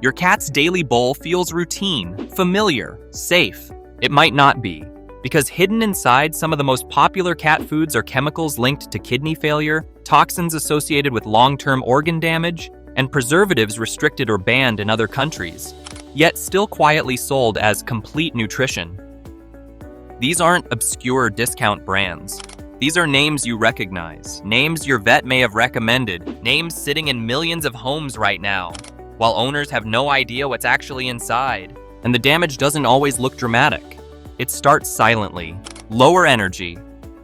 Your cat's daily bowl feels routine, familiar, safe. It might not be, because hidden inside some of the most popular cat foods are chemicals linked to kidney failure, toxins associated with long-term organ damage, and preservatives restricted or banned in other countries, yet still quietly sold as complete nutrition. These aren't obscure discount brands. These are names you recognize, names your vet may have recommended, names sitting in millions of homes right now, while owners have no idea what's actually inside. And the damage doesn't always look dramatic. It starts silently. Lower energy,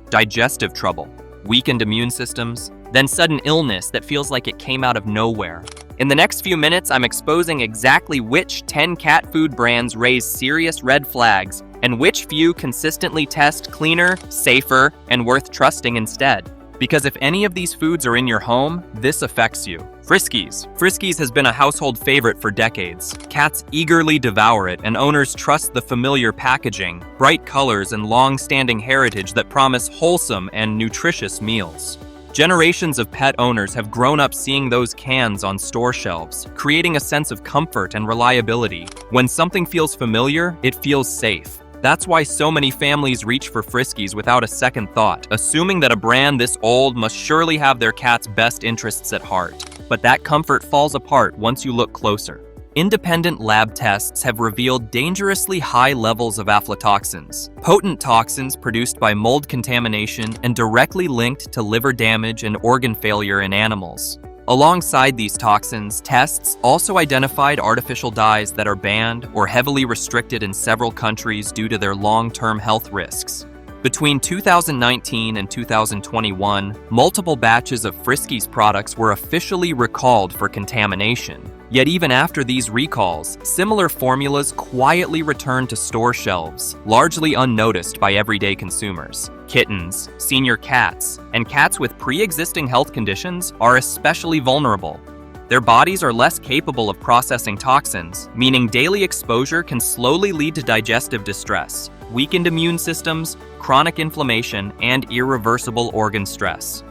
digestive trouble, weakened immune systems, then sudden illness that feels like it came out of nowhere. In the next few minutes, I'm exposing exactly which 10 cat food brands raise serious red flags and which few consistently test cleaner, safer, and worth trusting instead. Because if any of these foods are in your home, this affects you. Friskies. Friskies has been a household favorite for decades. Cats eagerly devour it, and owners trust the familiar packaging, bright colors, and long-standing heritage that promise wholesome and nutritious meals. Generations of pet owners have grown up seeing those cans on store shelves, creating a sense of comfort and reliability. When something feels familiar, it feels safe. That's why so many families reach for Friskies without a second thought, assuming that a brand this old must surely have their cat's best interests at heart. But that comfort falls apart once you look closer. Independent lab tests have revealed dangerously high levels of aflatoxins, potent toxins produced by mold contamination and directly linked to liver damage and organ failure in animals. Alongside these toxins, tests also identified artificial dyes that are banned or heavily restricted in several countries due to their long-term health risks. Between 2019 and 2021, multiple batches of Friskies products were officially recalled for contamination. Yet even after these recalls, similar formulas quietly returned to store shelves, largely unnoticed by everyday consumers. Kittens, senior cats, and cats with pre-existing health conditions are especially vulnerable. Their bodies are less capable of processing toxins, meaning daily exposure can slowly lead to digestive distress, weakened immune systems, chronic inflammation, and irreversible organ stress.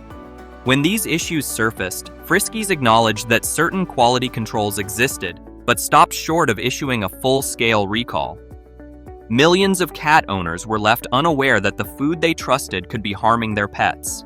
When these issues surfaced, Friskies acknowledged that certain quality controls existed, but stopped short of issuing a full-scale recall. Millions of cat owners were left unaware that the food they trusted could be harming their pets.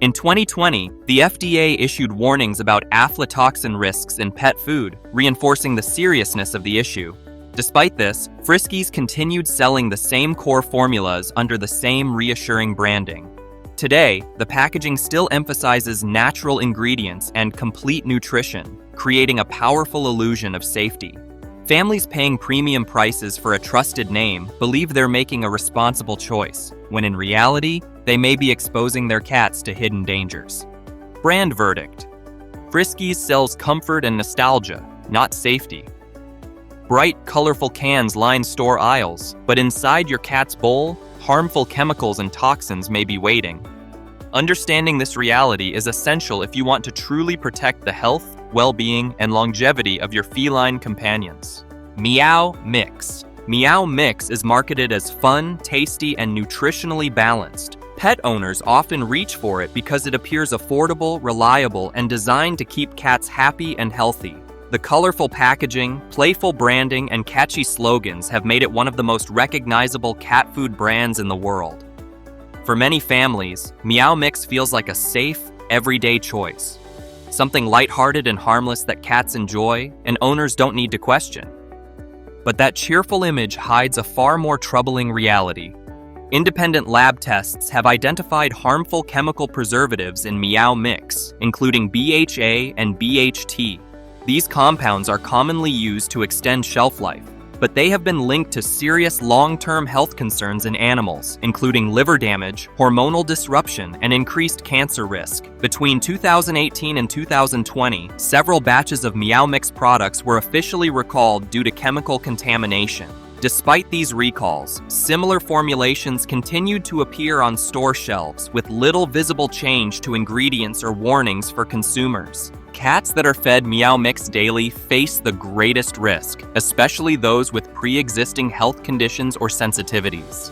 In 2020, the FDA issued warnings about aflatoxin risks in pet food, reinforcing the seriousness of the issue. Despite this, Friskies continued selling the same core formulas under the same reassuring branding. Today, the packaging still emphasizes natural ingredients and complete nutrition, creating a powerful illusion of safety. Families paying premium prices for a trusted name believe they're making a responsible choice, when in reality, they may be exposing their cats to hidden dangers. Brand verdict. Friskies sells comfort and nostalgia, not safety. Bright, colorful cans line store aisles, but inside your cat's bowl, harmful chemicals and toxins may be waiting. Understanding this reality is essential if you want to truly protect the health, well-being, and longevity of your feline companions. Meow Mix. Meow Mix is marketed as fun, tasty, and nutritionally balanced. Pet owners often reach for it because it appears affordable, reliable, and designed to keep cats happy and healthy. The colorful packaging, playful branding, and catchy slogans have made it one of the most recognizable cat food brands in the world. For many families, Meow Mix feels like a safe, everyday choice. Something lighthearted and harmless that cats enjoy and owners don't need to question. But that cheerful image hides a far more troubling reality. Independent lab tests have identified harmful chemical preservatives in Meow Mix, including BHA and BHT. These compounds are commonly used to extend shelf life, but they have been linked to serious long-term health concerns in animals, including liver damage, hormonal disruption, and increased cancer risk. Between 2018 and 2020, several batches of Meow Mix products were officially recalled due to chemical contamination. Despite these recalls, similar formulations continued to appear on store shelves with little visible change to ingredients or warnings for consumers. Cats that are fed Meow Mix daily face the greatest risk, especially those with pre-existing health conditions or sensitivities.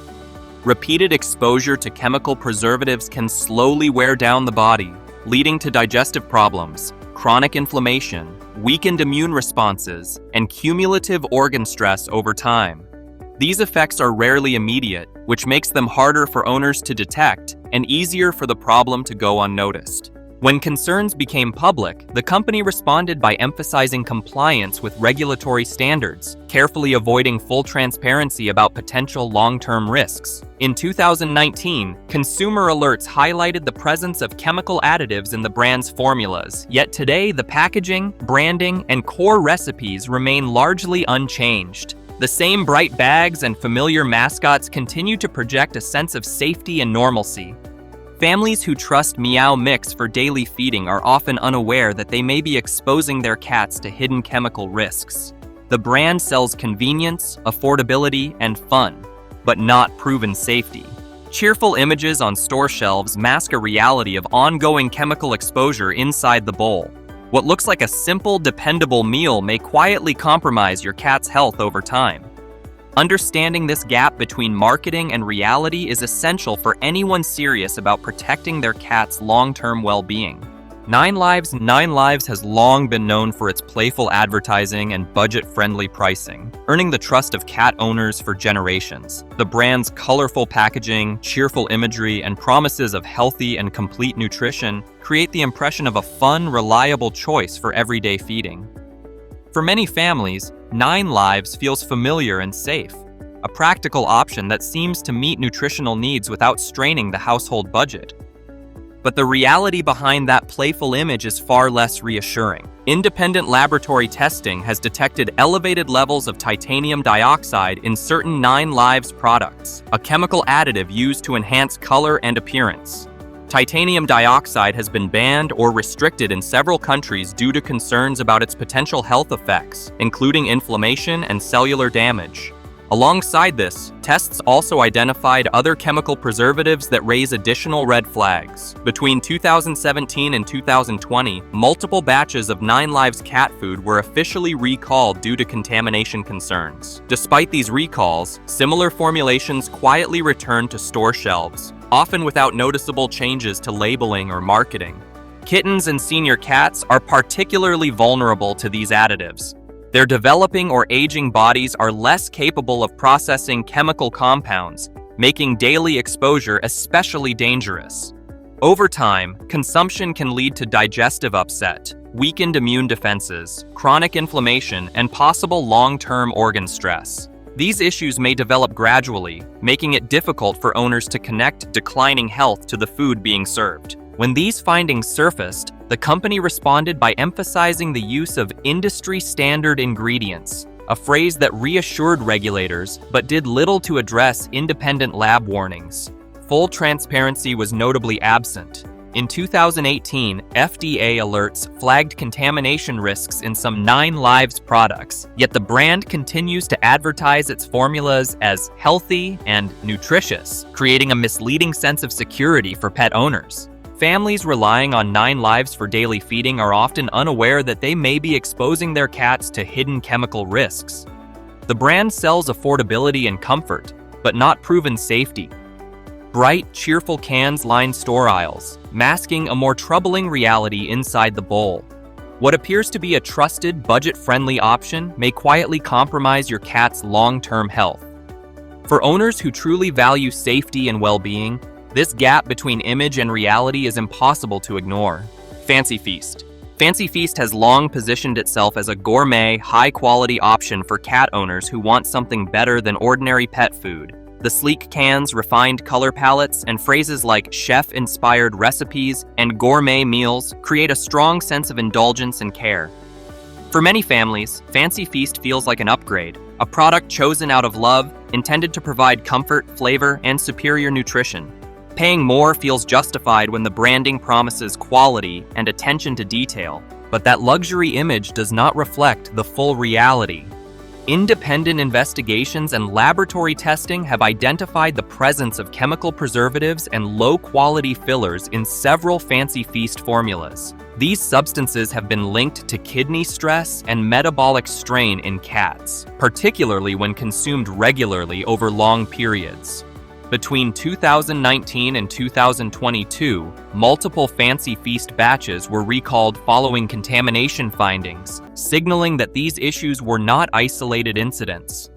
Repeated exposure to chemical preservatives can slowly wear down the body, leading to digestive problems, chronic inflammation, weakened immune responses, and cumulative organ stress over time. These effects are rarely immediate, which makes them harder for owners to detect and easier for the problem to go unnoticed. When concerns became public, the company responded by emphasizing compliance with regulatory standards, carefully avoiding full transparency about potential long-term risks. In 2019, consumer alerts highlighted the presence of chemical additives in the brand's formulas, yet today the packaging, branding, and core recipes remain largely unchanged. The same bright bags and familiar mascots continue to project a sense of safety and normalcy. Families who trust Meow Mix for daily feeding are often unaware that they may be exposing their cats to hidden chemical risks. The brand sells convenience, affordability, and fun, but not proven safety. Cheerful images on store shelves mask a reality of ongoing chemical exposure inside the bowl. What looks like a simple, dependable meal may quietly compromise your cat's health over time. Understanding this gap between marketing and reality is essential for anyone serious about protecting their cat's long-term well-being. 9Lives has long been known for its playful advertising and budget-friendly pricing, earning the trust of cat owners for generations. The brand's colorful packaging, cheerful imagery, and promises of healthy and complete nutrition create the impression of a fun, reliable choice for everyday feeding. For many families, 9Lives feels familiar and safe, a practical option that seems to meet nutritional needs without straining the household budget. But the reality behind that playful image is far less reassuring. Independent laboratory testing has detected elevated levels of titanium dioxide in certain 9Lives products, a chemical additive used to enhance color and appearance. Titanium dioxide has been banned or restricted in several countries due to concerns about its potential health effects, including inflammation and cellular damage. Alongside this, tests also identified other chemical preservatives that raise additional red flags. Between 2017 and 2020, multiple batches of 9Lives cat food were officially recalled due to contamination concerns. Despite these recalls, similar formulations quietly returned to store shelves, often without noticeable changes to labeling or marketing. Kittens and senior cats are particularly vulnerable to these additives. Their developing or aging bodies are less capable of processing chemical compounds, making daily exposure especially dangerous. Over time, consumption can lead to digestive upset, weakened immune defenses, chronic inflammation, and possible long-term organ stress. These issues may develop gradually, making it difficult for owners to connect declining health to the food being served. When these findings surfaced, the company responded by emphasizing the use of industry-standard ingredients, a phrase that reassured regulators but did little to address independent lab warnings. Full transparency was notably absent. In 2018, FDA alerts flagged contamination risks in some 9Lives products, yet the brand continues to advertise its formulas as healthy and nutritious, creating a misleading sense of security for pet owners. Families relying on 9Lives for daily feeding are often unaware that they may be exposing their cats to hidden chemical risks. The brand sells affordability and comfort, but not proven safety. Bright, cheerful cans line store aisles, masking a more troubling reality inside the bowl. What appears to be a trusted, budget-friendly option may quietly compromise your cat's long-term health. For owners who truly value safety and well-being, this gap between image and reality is impossible to ignore. Fancy Feast. Fancy Feast has long positioned itself as a gourmet, high-quality option for cat owners who want something better than ordinary pet food. The sleek cans, refined color palettes, and phrases like chef-inspired recipes and gourmet meals create a strong sense of indulgence and care. For many families, Fancy Feast feels like an upgrade, a product chosen out of love, intended to provide comfort, flavor, and superior nutrition. Paying more feels justified when the branding promises quality and attention to detail, but that luxury image does not reflect the full reality. Independent investigations and laboratory testing have identified the presence of chemical preservatives and low-quality fillers in several Fancy Feast formulas. These substances have been linked to kidney stress and metabolic strain in cats, particularly when consumed regularly over long periods. Between 2019 and 2022, multiple Fancy Feast batches were recalled following contamination findings, signaling that these issues were not isolated incidents.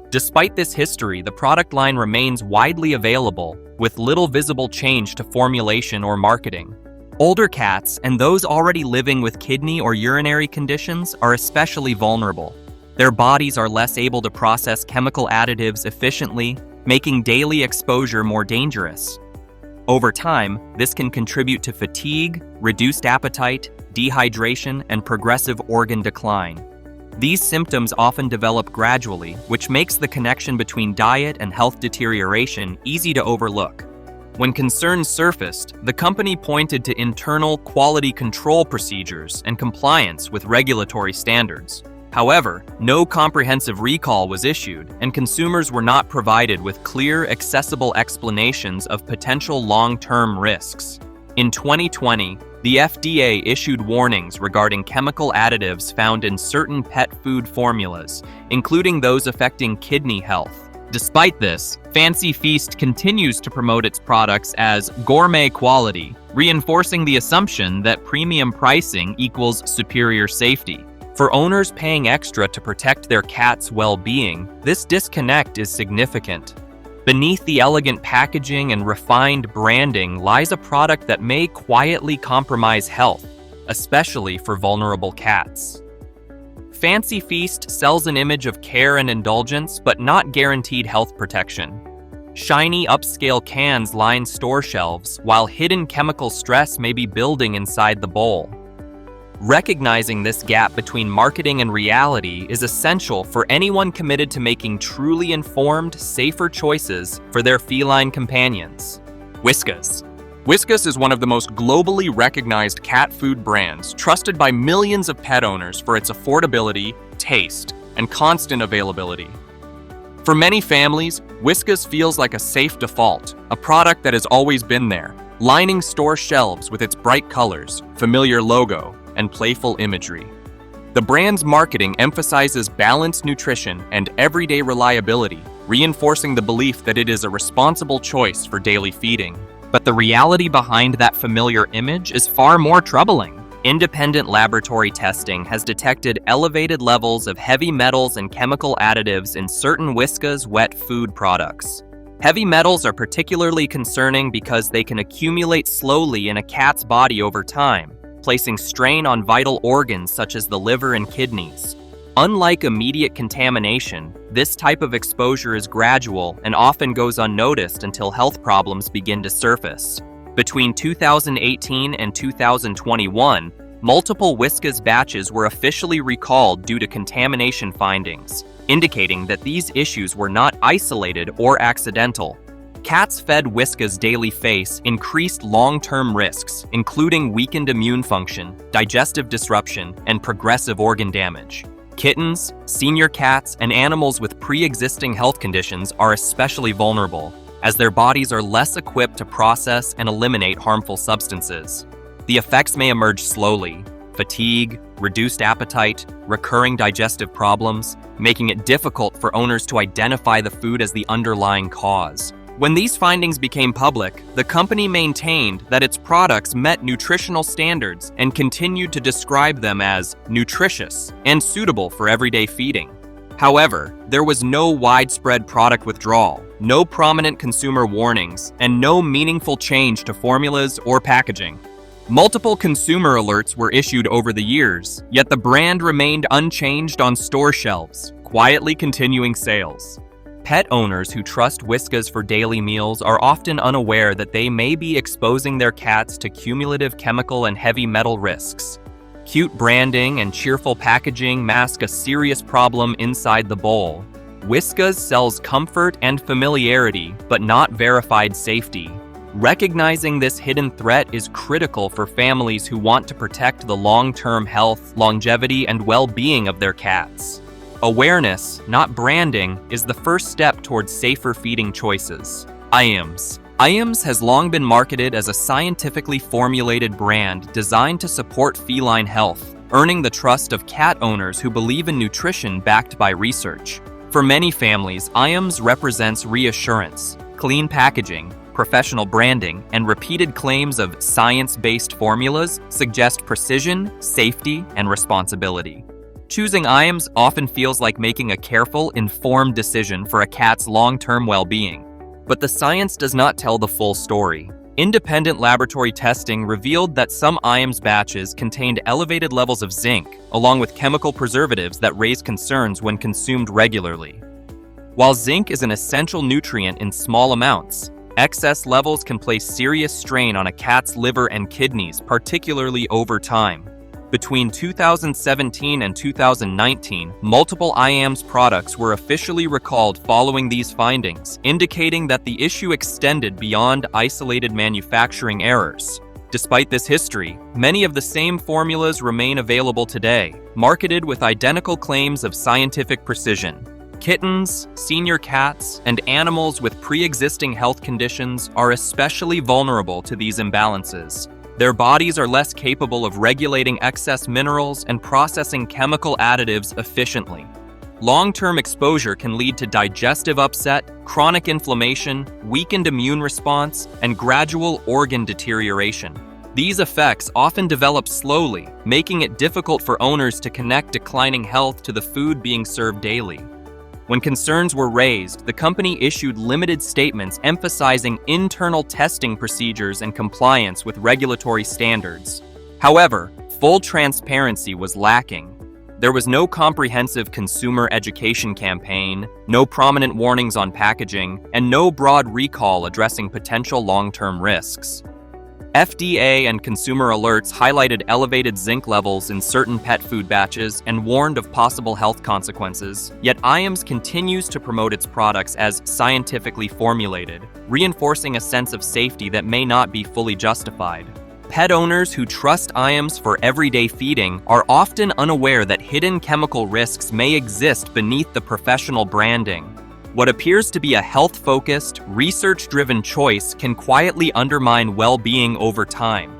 Despite this history, the product line remains widely available, with little visible change to formulation or marketing. Older cats and those already living with kidney or urinary conditions are especially vulnerable. Their bodies are less able to process chemical additives efficiently, making daily exposure more dangerous. Over time, this can contribute to fatigue, reduced appetite, dehydration, and progressive organ decline. These symptoms often develop gradually, which makes the connection between diet and health deterioration easy to overlook. When concerns surfaced, the company pointed to internal quality control procedures and compliance with regulatory standards. However, no comprehensive recall was issued, and consumers were not provided with clear, accessible explanations of potential long-term risks. In 2020, the FDA issued warnings regarding chemical additives found in certain pet food formulas, including those affecting kidney health. Despite this, Fancy Feast continues to promote its products as gourmet quality, reinforcing the assumption that premium pricing equals superior safety. For owners paying extra to protect their cat's well-being, this disconnect is significant. Beneath the elegant packaging and refined branding lies a product that may quietly compromise health, especially for vulnerable cats. Fancy Feast sells an image of care and indulgence, but not guaranteed health protection. Shiny, upscale cans line store shelves, while hidden chemical stress may be building inside the bowl. Recognizing this gap between marketing and reality is essential for anyone committed to making truly informed, safer choices for their feline companions. Whiskas. Whiskas is one of the most globally recognized cat food brands, trusted by millions of pet owners for its affordability, taste, and constant availability. For many families, Whiskas feels like a safe default, a product that has always been there, lining store shelves with its bright colors, familiar logo, and playful imagery. The brand's marketing emphasizes balanced nutrition and everyday reliability, reinforcing the belief that it is a responsible choice for daily feeding. But the reality behind that familiar image is far more troubling. Independent laboratory testing has detected elevated levels of heavy metals and chemical additives in certain Whiskas wet food products. Heavy metals are particularly concerning because they can accumulate slowly in a cat's body over time, placing strain on vital organs such as the liver and kidneys. Unlike immediate contamination, this type of exposure is gradual and often goes unnoticed until health problems begin to surface. Between 2018 and 2021, multiple Whiskas batches were officially recalled due to contamination findings, indicating that these issues were not isolated or accidental. Cats fed Whiskas daily face increased long-term risks, including weakened immune function, digestive disruption, and progressive organ damage. Kittens, senior cats, and animals with pre-existing health conditions are especially vulnerable, as their bodies are less equipped to process and eliminate harmful substances. The effects may emerge slowly: fatigue, reduced appetite, recurring digestive problems, making it difficult for owners to identify the food as the underlying cause. When these findings became public, the company maintained that its products met nutritional standards and continued to describe them as nutritious and suitable for everyday feeding. However, there was no widespread product withdrawal, no prominent consumer warnings, and no meaningful change to formulas or packaging. Multiple consumer alerts were issued over the years, yet the brand remained unchanged on store shelves, quietly continuing sales. Pet owners who trust Whiskas for daily meals are often unaware that they may be exposing their cats to cumulative chemical and heavy metal risks. Cute branding and cheerful packaging mask a serious problem inside the bowl. Whiskas sells comfort and familiarity, but not verified safety. Recognizing this hidden threat is critical for families who want to protect the long-term health, longevity, and well-being of their cats. Awareness, not branding, is the first step towards safer feeding choices. Iams. Iams has long been marketed as a scientifically formulated brand designed to support feline health, earning the trust of cat owners who believe in nutrition backed by research. For many families, Iams represents reassurance, Clean packaging, professional branding, and repeated claims of science-based formulas suggest precision, safety, and responsibility. Choosing Iams often feels like making a careful, informed decision for a cat's long-term well-being. But the science does not tell the full story. Independent laboratory testing revealed that some Iams batches contained elevated levels of zinc, along with chemical preservatives that raise concerns when consumed regularly. While zinc is an essential nutrient in small amounts, excess levels can place serious strain on a cat's liver and kidneys, particularly over time. Between 2017 and 2019, multiple Iams products were officially recalled following these findings, indicating that the issue extended beyond isolated manufacturing errors. Despite this history, many of the same formulas remain available today, marketed with identical claims of scientific precision. Kittens, senior cats, and animals with pre-existing health conditions are especially vulnerable to these imbalances. Their bodies are less capable of regulating excess minerals and processing chemical additives efficiently. Long-term exposure can lead to digestive upset, chronic inflammation, weakened immune response, and gradual organ deterioration. These effects often develop slowly, making it difficult for owners to connect declining health to the food being served daily. When concerns were raised, the company issued limited statements emphasizing internal testing procedures and compliance with regulatory standards. However, full transparency was lacking. There was no comprehensive consumer education campaign, no prominent warnings on packaging, and no broad recall addressing potential long-term risks. FDA and consumer alerts highlighted elevated zinc levels in certain pet food batches and warned of possible health consequences, yet Iams continues to promote its products as scientifically formulated, reinforcing a sense of safety that may not be fully justified. Pet owners who trust Iams for everyday feeding are often unaware that hidden chemical risks may exist beneath the professional branding. What appears to be a health-focused, research-driven choice can quietly undermine well-being over time.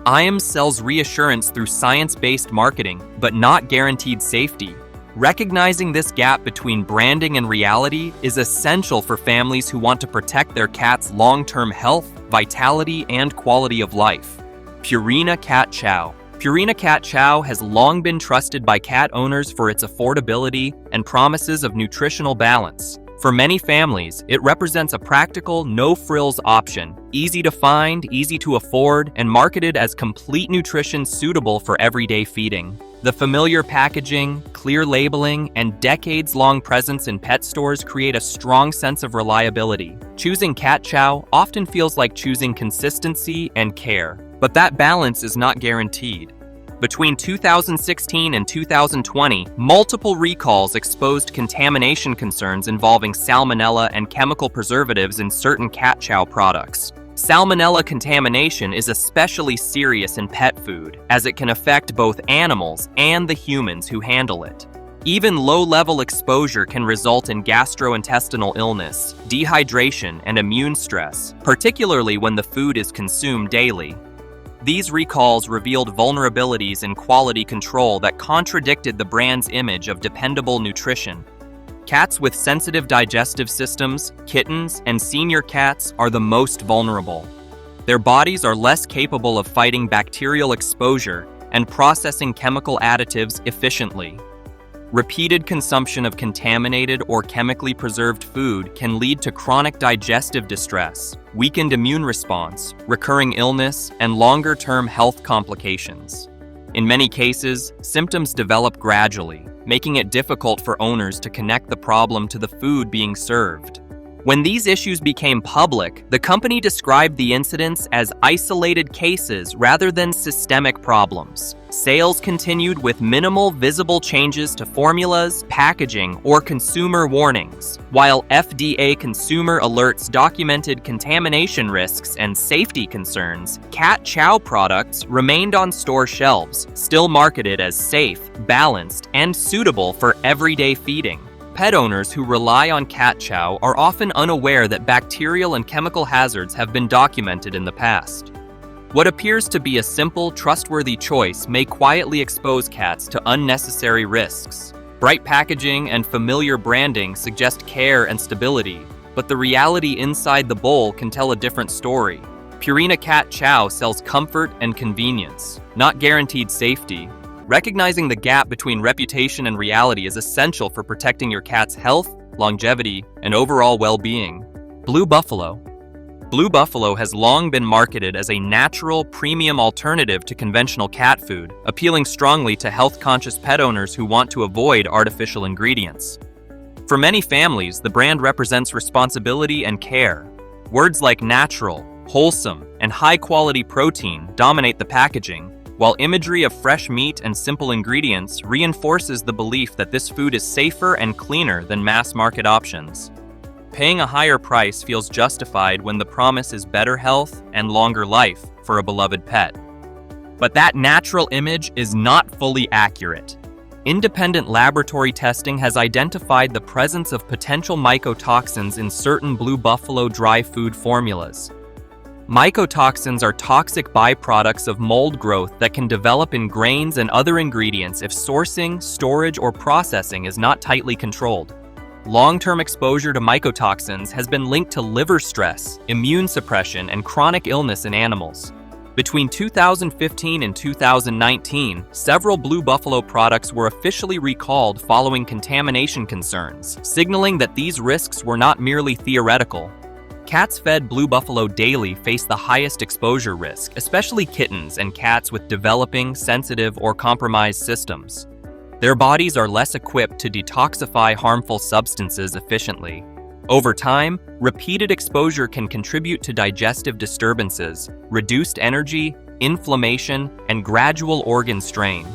Iams sells reassurance through science-based marketing, but not guaranteed safety. Recognizing this gap between branding and reality is essential for families who want to protect their cat's long-term health, vitality, and quality of life. Purina Cat Chow. Purina Cat Chow has long been trusted by cat owners for its affordability and promises of nutritional balance. For many families, it represents a practical, no-frills option, easy to find, easy to afford, and marketed as complete nutrition suitable for everyday feeding. The familiar packaging, clear labeling, and decades-long presence in pet stores create a strong sense of reliability. Choosing Cat Chow often feels like choosing consistency and care, but that balance is not guaranteed. Between 2016 and 2020, multiple recalls exposed contamination concerns involving salmonella and chemical preservatives in certain cat chow products. Salmonella contamination is especially serious in pet food, as it can affect both animals and the humans who handle it. Even low-level exposure can result in gastrointestinal illness, dehydration, and immune stress, particularly when the food is consumed daily. These recalls revealed vulnerabilities in quality control that contradicted the brand's image of dependable nutrition. Cats with sensitive digestive systems, kittens, and senior cats are the most vulnerable. Their bodies are less capable of fighting bacterial exposure and processing chemical additives efficiently. Repeated consumption of contaminated or chemically preserved food can lead to chronic digestive distress, weakened immune response, recurring illness, and longer-term health complications. In many cases, symptoms develop gradually, making it difficult for owners to connect the problem to the food being served. When these issues became public, the company described the incidents as isolated cases rather than systemic problems. Sales continued with minimal visible changes to formulas, packaging, or consumer warnings, while FDA consumer alerts documented contamination risks and safety concerns. Cat chow products remained on store shelves, still marketed as safe, balanced, and suitable for everyday feeding. Pet owners who rely on cat chow are often unaware that bacterial and chemical hazards have been documented in the past. What appears to be a simple, trustworthy choice may quietly expose cats to unnecessary risks. Bright packaging and familiar branding suggest care and stability, but the reality inside the bowl can tell a different story. Purina Cat Chow sells comfort and convenience, not guaranteed safety. Recognizing the gap between reputation and reality is essential for protecting your cat's health, longevity, and overall well-being. Blue Buffalo. Blue Buffalo has long been marketed as a natural, premium alternative to conventional cat food, appealing strongly to health-conscious pet owners who want to avoid artificial ingredients. For many families, the brand represents responsibility and care. Words like natural, wholesome, and high-quality protein dominate the packaging, while imagery of fresh meat and simple ingredients reinforces the belief that this food is safer and cleaner than mass-market options. Paying a higher price feels justified when the promise is better health and longer life for a beloved pet. But that natural image is not fully accurate. Independent laboratory testing has identified the presence of potential mycotoxins in certain Blue Buffalo dry food formulas. Mycotoxins are toxic byproducts of mold growth that can develop in grains and other ingredients if sourcing, storage, or processing is not tightly controlled. Long-term exposure to mycotoxins has been linked to liver stress, immune suppression, and chronic illness in animals. Between 2015 and 2019, several Blue Buffalo products were officially recalled following contamination concerns, signaling that these risks were not merely theoretical. Cats fed Blue Buffalo daily face the highest exposure risk, especially kittens and cats with developing, sensitive, or compromised systems. Their bodies are less equipped to detoxify harmful substances efficiently. Over time, repeated exposure can contribute to digestive disturbances, reduced energy, inflammation, and gradual organ strain.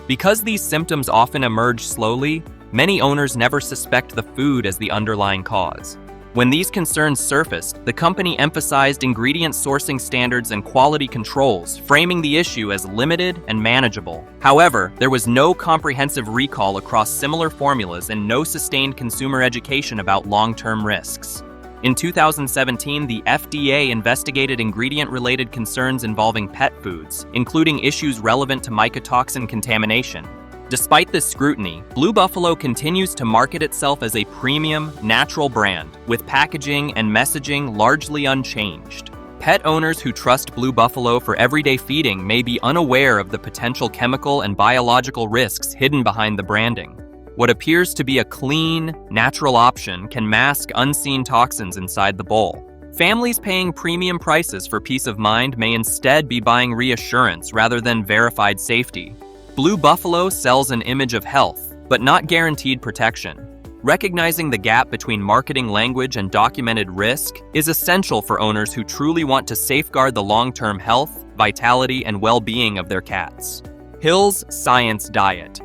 Because these symptoms often emerge slowly, many owners never suspect the food as the underlying cause. When these concerns surfaced, the company emphasized ingredient sourcing standards and quality controls, framing the issue as limited and manageable. However, there was no comprehensive recall across similar formulas and no sustained consumer education about long-term risks. In 2017, the FDA investigated ingredient-related concerns involving pet foods, including issues relevant to mycotoxin contamination. Despite this scrutiny, Blue Buffalo continues to market itself as a premium, natural brand, with packaging and messaging largely unchanged. Pet owners who trust Blue Buffalo for everyday feeding may be unaware of the potential chemical and biological risks hidden behind the branding. What appears to be a clean, natural option can mask unseen toxins inside the bowl. Families paying premium prices for peace of mind may instead be buying reassurance rather than verified safety. Blue Buffalo sells an image of health, but not guaranteed protection. Recognizing the gap between marketing language and documented risk is essential for owners who truly want to safeguard the long-term health, vitality, and well-being of their cats. Hill's Science Diet.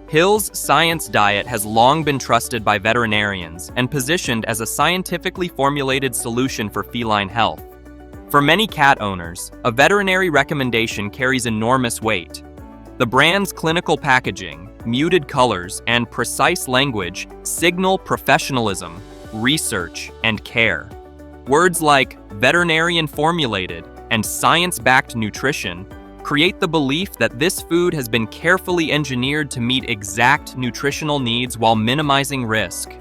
Hill's Science Diet has long been trusted by veterinarians and positioned as a scientifically formulated solution for feline health. For many cat owners, a veterinary recommendation carries enormous weight. The brand's clinical packaging, muted colors, and precise language signal professionalism, research, and care. Words like veterinarian formulated and science-backed nutrition create the belief that this food has been carefully engineered to meet exact nutritional needs while minimizing risk.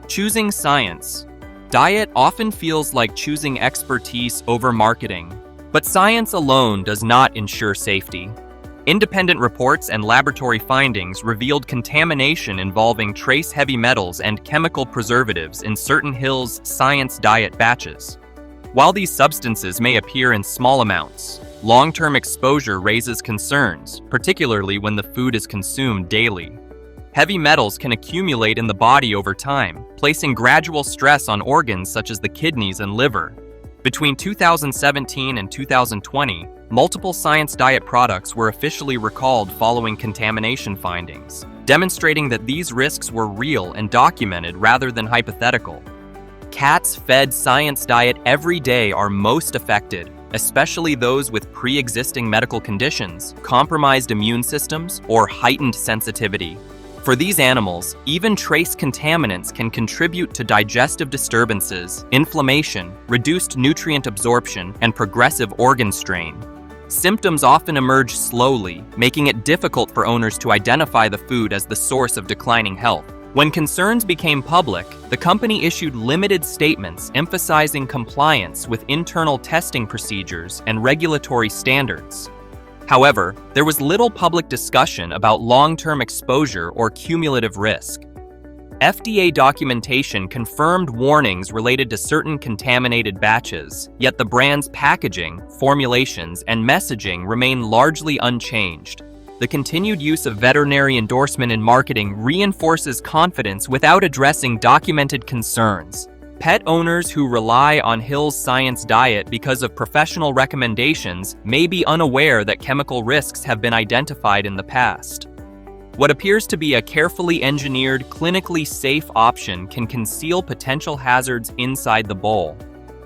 Choosing science. Diet often feels like choosing expertise over marketing, but science alone does not ensure safety. Independent reports and laboratory findings revealed contamination involving trace heavy metals and chemical preservatives in certain Hill's Science Diet batches. While these substances may appear in small amounts, long-term exposure raises concerns, particularly when the food is consumed daily. Heavy metals can accumulate in the body over time, placing gradual stress on organs such as the kidneys and liver. Between 2017 and 2020, multiple Science Diet products were officially recalled following contamination findings, demonstrating that these risks were real and documented rather than hypothetical. Cats fed Science Diet every day are most affected, especially those with pre-existing medical conditions, compromised immune systems, or heightened sensitivity. For these animals, even trace contaminants can contribute to digestive disturbances, inflammation, reduced nutrient absorption, and progressive organ strain. Symptoms often emerge slowly, making it difficult for owners to identify the food as the source of declining health. When concerns became public, the company issued limited statements emphasizing compliance with internal testing procedures and regulatory standards. However, there was little public discussion about long-term exposure or cumulative risk. FDA documentation confirmed warnings related to certain contaminated batches, yet the brand's packaging, formulations, and messaging remain largely unchanged. The continued use of veterinary endorsement in marketing reinforces confidence without addressing documented concerns. Pet owners who rely on Hill's Science Diet because of professional recommendations may be unaware that chemical risks have been identified in the past. What appears to be a carefully engineered, clinically safe option can conceal potential hazards inside the bowl.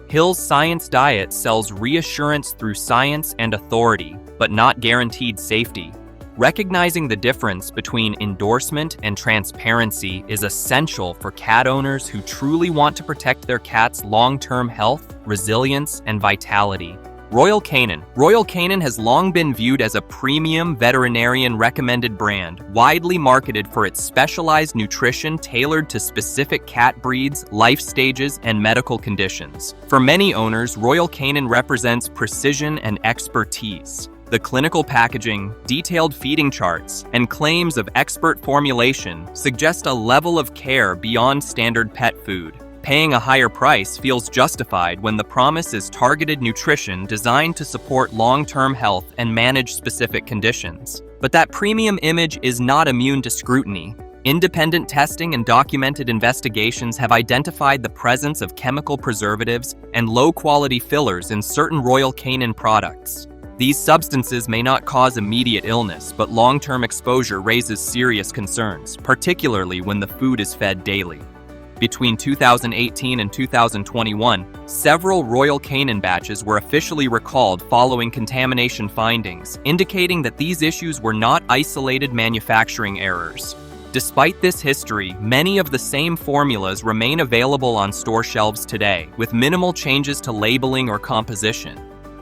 Hill's Science Diet sells reassurance through science and authority, but not guaranteed safety. Recognizing the difference between endorsement and transparency is essential for cat owners who truly want to protect their cat's long-term health, resilience, and vitality. Royal Canin. Royal Canin has long been viewed as a premium veterinarian-recommended brand, widely marketed for its specialized nutrition tailored to specific cat breeds, life stages, and medical conditions. For many owners, Royal Canin represents precision and expertise. The clinical packaging, detailed feeding charts, and claims of expert formulation suggest a level of care beyond standard pet food. Paying a higher price feels justified when the promise is targeted nutrition designed to support long-term health and manage specific conditions. But that premium image is not immune to scrutiny. Independent testing and documented investigations have identified the presence of chemical preservatives and low-quality fillers in certain Royal Canin products. These substances may not cause immediate illness, but long-term exposure raises serious concerns, particularly when the food is fed daily. Between 2018 and 2021, several Royal Canin batches were officially recalled following contamination findings, indicating that these issues were not isolated manufacturing errors. Despite this history, many of the same formulas remain available on store shelves today, with minimal changes to labeling or composition.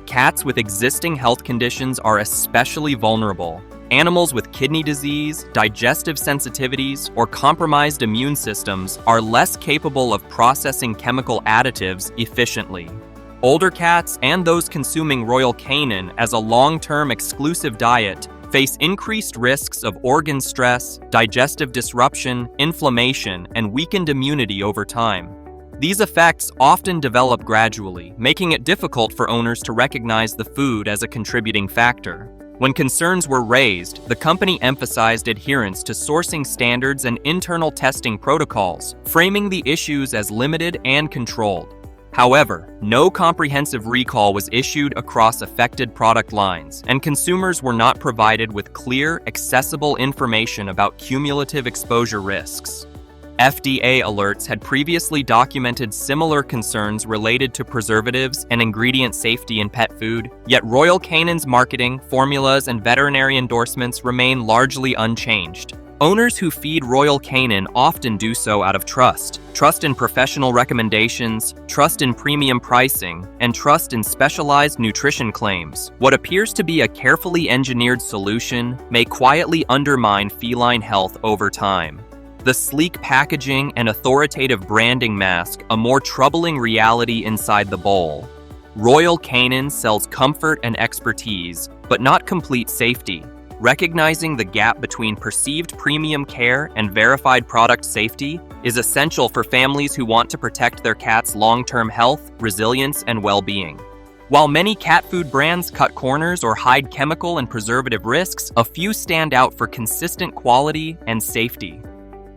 Cats with existing health conditions are especially vulnerable. Animals with kidney disease, digestive sensitivities, or compromised immune systems are less capable of processing chemical additives efficiently. Older cats and those consuming Royal Canin as a long-term exclusive diet face increased risks of organ stress, digestive disruption, inflammation, and weakened immunity over time. These effects often develop gradually, making it difficult for owners to recognize the food as a contributing factor. When concerns were raised, the company emphasized adherence to sourcing standards and internal testing protocols, framing the issues as limited and controlled. However, no comprehensive recall was issued across affected product lines, and consumers were not provided with clear, accessible information about cumulative exposure risks. FDA alerts had previously documented similar concerns related to preservatives and ingredient safety in pet food, yet Royal Canin's marketing, formulas, and veterinary endorsements remain largely unchanged. Owners who feed Royal Canin often do so out of trust in professional recommendations, trust in premium pricing, and trust in specialized nutrition claims. What appears to be a carefully engineered solution may quietly undermine feline health over time. The sleek packaging and authoritative branding mask a more troubling reality inside the bowl. Royal Canin sells comfort and expertise, but not complete safety. Recognizing the gap between perceived premium care and verified product safety is essential for families who want to protect their cat's long-term health, resilience, and well-being. While many cat food brands cut corners or hide chemical and preservative risks, a few stand out for consistent quality and safety.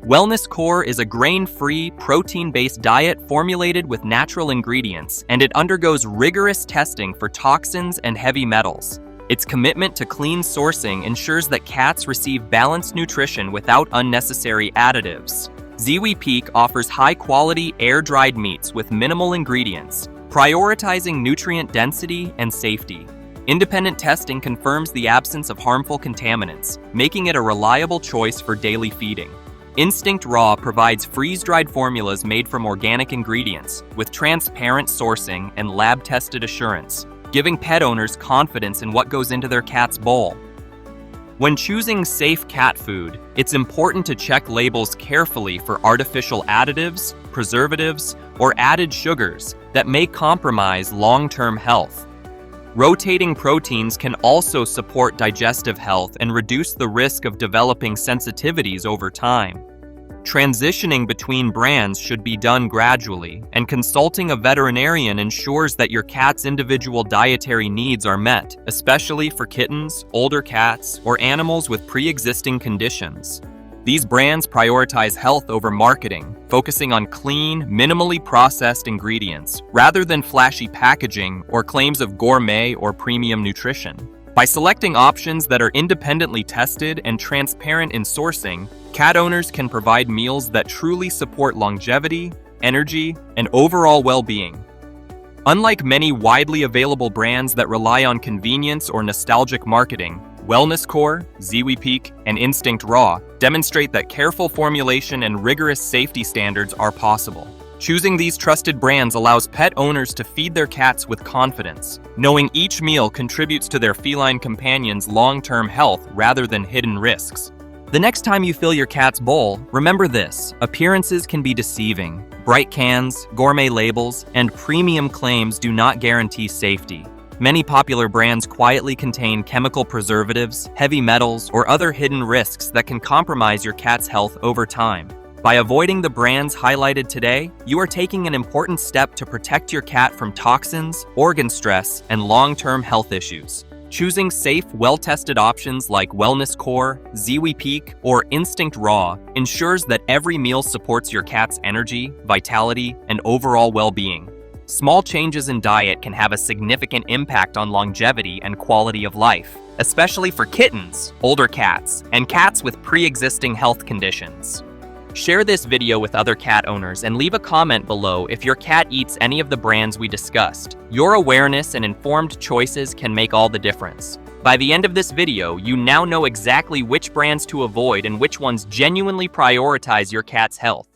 Wellness Core is a grain-free, protein-based diet formulated with natural ingredients, and it undergoes rigorous testing for toxins and heavy metals. Its commitment to clean sourcing ensures that cats receive balanced nutrition without unnecessary additives. Ziwi Peak offers high-quality, air-dried meats with minimal ingredients, prioritizing nutrient density and safety. Independent testing confirms the absence of harmful contaminants, making it a reliable choice for daily feeding. Instinct Raw provides freeze-dried formulas made from organic ingredients, with transparent sourcing and lab-tested assurance, giving pet owners confidence in what goes into their cat's bowl. When choosing safe cat food, it's important to check labels carefully for artificial additives, preservatives, or added sugars that may compromise long-term health. Rotating proteins can also support digestive health and reduce the risk of developing sensitivities over time. Transitioning between brands should be done gradually, and consulting a veterinarian ensures that your cat's individual dietary needs are met, especially for kittens, older cats, or animals with pre-existing conditions. These brands prioritize health over marketing, focusing on clean, minimally processed ingredients, rather than flashy packaging or claims of gourmet or premium nutrition. By selecting options that are independently tested and transparent in sourcing, cat owners can provide meals that truly support longevity, energy, and overall well-being. Unlike many widely available brands that rely on convenience or nostalgic marketing, Wellness Core, Ziwi Peak, and Instinct Raw demonstrate that careful formulation and rigorous safety standards are possible. Choosing these trusted brands allows pet owners to feed their cats with confidence, knowing each meal contributes to their feline companion's long-term health rather than hidden risks. The next time you fill your cat's bowl, remember this: appearances can be deceiving. Bright cans, gourmet labels, and premium claims do not guarantee safety. Many popular brands quietly contain chemical preservatives, heavy metals, or other hidden risks that can compromise your cat's health over time. By avoiding the brands highlighted today, you are taking an important step to protect your cat from toxins, organ stress, and long-term health issues. Choosing safe, well-tested options like Wellness Core, Ziwi Peak, or Instinct Raw ensures that every meal supports your cat's energy, vitality, and overall well-being. Small changes in diet can have a significant impact on longevity and quality of life, especially for kittens, older cats, and cats with pre-existing health conditions. Share this video with other cat owners and leave a comment below if your cat eats any of the brands we discussed. Your awareness and informed choices can make all the difference. By the end of this video, you now know exactly which brands to avoid and which ones genuinely prioritize your cat's health.